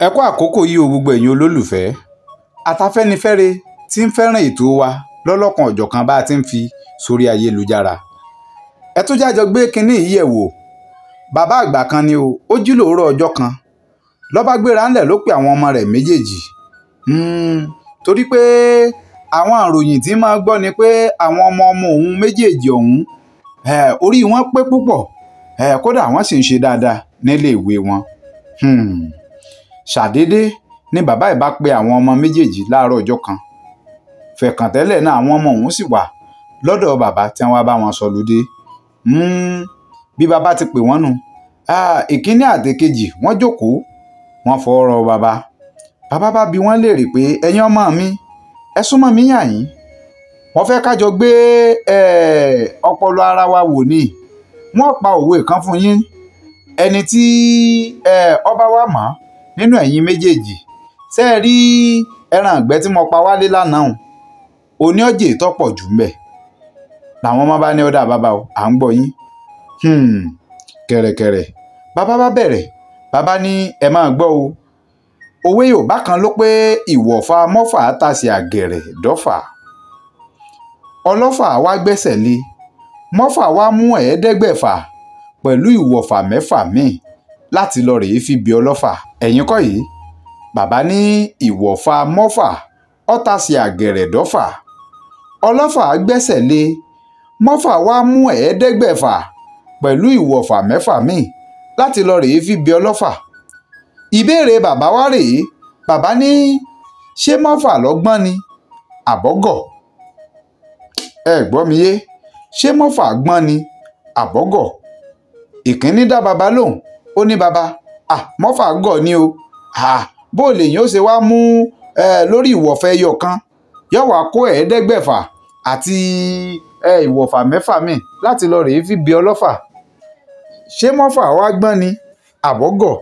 ẹ kú àkókò yìí o gbogbo ẹ̀yin olólùfẹ́ àtafẹ́nifẹ́re tí ń fẹ́ràn ètò wa lọ́lọ́kan ọ̀jọ̀kan bá a ti ń fi sórí ayélujára. ẹ tún jájọ gbé kinní yìí yẹ̀ wò. bàbá àgbà kan ni o, ó jí lòórọ̀ ọjọ́ kan ló bá gbéra ńlẹ̀ ló pe àwọn ọmọ rẹ̀ méjèèjì. torí pé àwọn àròyìn tí máa gbọ́ ni pé àwọn ọmọ òun méjèèjì ọ̀hún orí wọn pé púpọ̀, kódà wọ́n sì ń ṣe dáadáa nílé ìwé wọn. ṣàdédé ni bàbá ẹ̀ bá pe àwọn ọmọ méjèèjì láàárọ̀ ọjọ́ kan. fẹ̀kàntẹ́lẹ̀ náà àwọn ọmọ òun sì wà lọ́dọ̀ bàbá tí wọ́n bá wọn sọlúdé. bí bàbá ti pè wọ́n nù, ìkíní àtèkejì wọ́n jókòó wọ́n fọ̀rọ̀ bàbá. bàbá bá bi wọ́n léèrè pé ẹ̀yin ọmọ mi ẹ súnmọ́ mi yàn yín, wọ́n fẹ́ kájọ gbé ọpọlọ ara wa wò ni. wọ́n pa òwe kan fún yín, ẹni tí ọba wa mọ̀ nínú ẹ̀yin méjèèjì ṣe é rí ẹran ìgbẹ́ tí mo pa wálé lánàá òní ọ̀jẹ̀ tọ́pọ̀ jù ń bẹ̀. làwọn ọmọ bá ní ọ̀dà bàbá o, à ń gbọ́ yín. kẹ̀rẹ̀kẹ̀rẹ̀ bàbá bá bẹ̀rẹ̀, bàbá ní ẹ máa gbọ́ o. òwe Yorùbá kan ló pé ìwọ̀fà mọ́fà tàsé àgẹ̀rẹ̀ dọ́fà. ọlọ́fà wá gbẹ́sẹ̀ lé, mọ́fà wá mú ẹ̀ẹ́dẹ́gbẹ̀fà pẹ̀lú ìwọ̀fà mẹ́fà míì láti lọ rèé fi bí ọlọ́fà. ẹ̀yin kọ́ yìí, bàbá ní ìwọ̀fà mọ́fà ọ̀tàsé àgẹ̀rẹ̀ dọ́fà. ọlọ́fà gbẹ́sẹ̀ lé, mọ́fà wá mú ẹ̀ẹ́dẹ́gbẹ̀fà pẹ̀lú ìwọ̀fà mẹ́fà míì láti lọ rèé fi bí ọlọ́fà. ìbéèrè bàbá wá rèé, bàbá ní ṣé mọ́fà lọ́gbọ́n ni àbọ́gọ̀? ẹ gbọ́ mi yé, ṣé mọ́fà gbọ́n ni àbọ́gọ̀? ìkíní dá bàbá lóhùn, ó ní bàbá mọ́fà gọ̀ ni o. bó lèyìn ó ṣe wá mú lórí ìwọ̀fà ẹyọ kan yóò wá kó ẹ̀ẹ́dẹ́gbẹ̀fà àti ìwọ̀fà mẹ́fà míì láti lọ rèé fi bí ọlọ́fà. ṣé mọ́fà wá gbọ́n ni àbọ́gọ̀?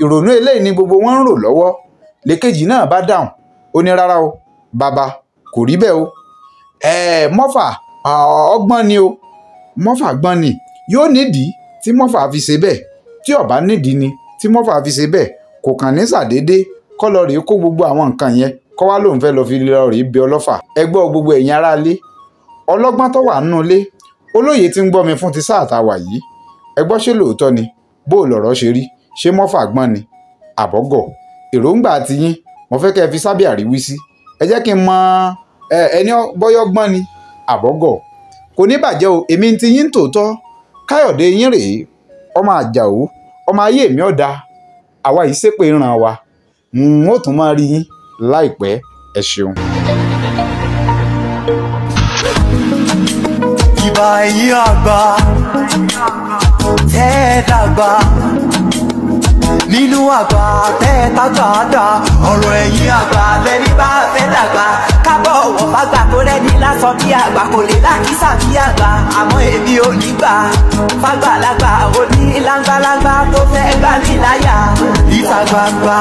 ìrònú eléyìí ni gbogbo wọn ń rò lọ́wọ́. lèkejì náà bá dáhùn, ó ní rárá o bàbá, kò rí bẹ́ẹ̀ o. mọ́fà ọgbọ́n ni o, mọ́fà gbọ́n ni. yóò nídìí tí mọ́fà fi ṣe bẹ́ẹ̀, tí ó bá nídìí ni tí mọ́fà fi ṣe bẹ́ẹ̀ kò kàn ní ṣàdédé kọ́ lọ rèé kó gbogbo àwọn nǹkan yẹn kọ́ wá lóun fẹ́ lọ fi lọ rèé bí ọlọ́fà. ẹ gbọ́ gbogbo ẹ̀yin aráalé, ọlọ́gbọ́n tó wà nínú ilé, olóye tí ń gbọ́ mi fún ti sáà tá a wà yìí, ẹ gbọ́ ṣé lóòótọ́ ni bó lọ̀rọ̀ ṣe rí, ṣé mọ́fà gbọ́n ni àbọ́gọ̀? èròǹgbà tiyín mo fẹ́ kẹ́ ẹ fi sábẹ́ àríwísí, ẹ jẹ́ kí n mọ ẹni bọ́yọ́ gbọ́n ni àbọ́gọ̀. kò ní bàjẹ́ o, èmi ti yín tòótọ́ Káyọ̀dé yín rèé, ọmọ Àjàó, ọmọ ayé mi ọ̀dà, àwa yìí ṣépè ràn wá. ó tún máa rí yín láìpẹ́, ẹ ṣeun. ìbà ẹ̀yin àgbà tẹ́ ẹ dàgbà, nínú àgbà tẹ́ ẹ tágbà dà, ọ̀rọ̀ ẹ̀yin àgbà lẹ́ni bá fẹ́ dàgbà. kábọ̀ ọ̀wọ̀ fàgbà tó rẹ́ni lásán bí àgbà kò lè lákìsà bí àgbà, àmọ́ èmi ò ní gbà fàgbàlagbà òní láńgbàláńgbà tó fẹ́ gbà mí láyà. ìta gbangba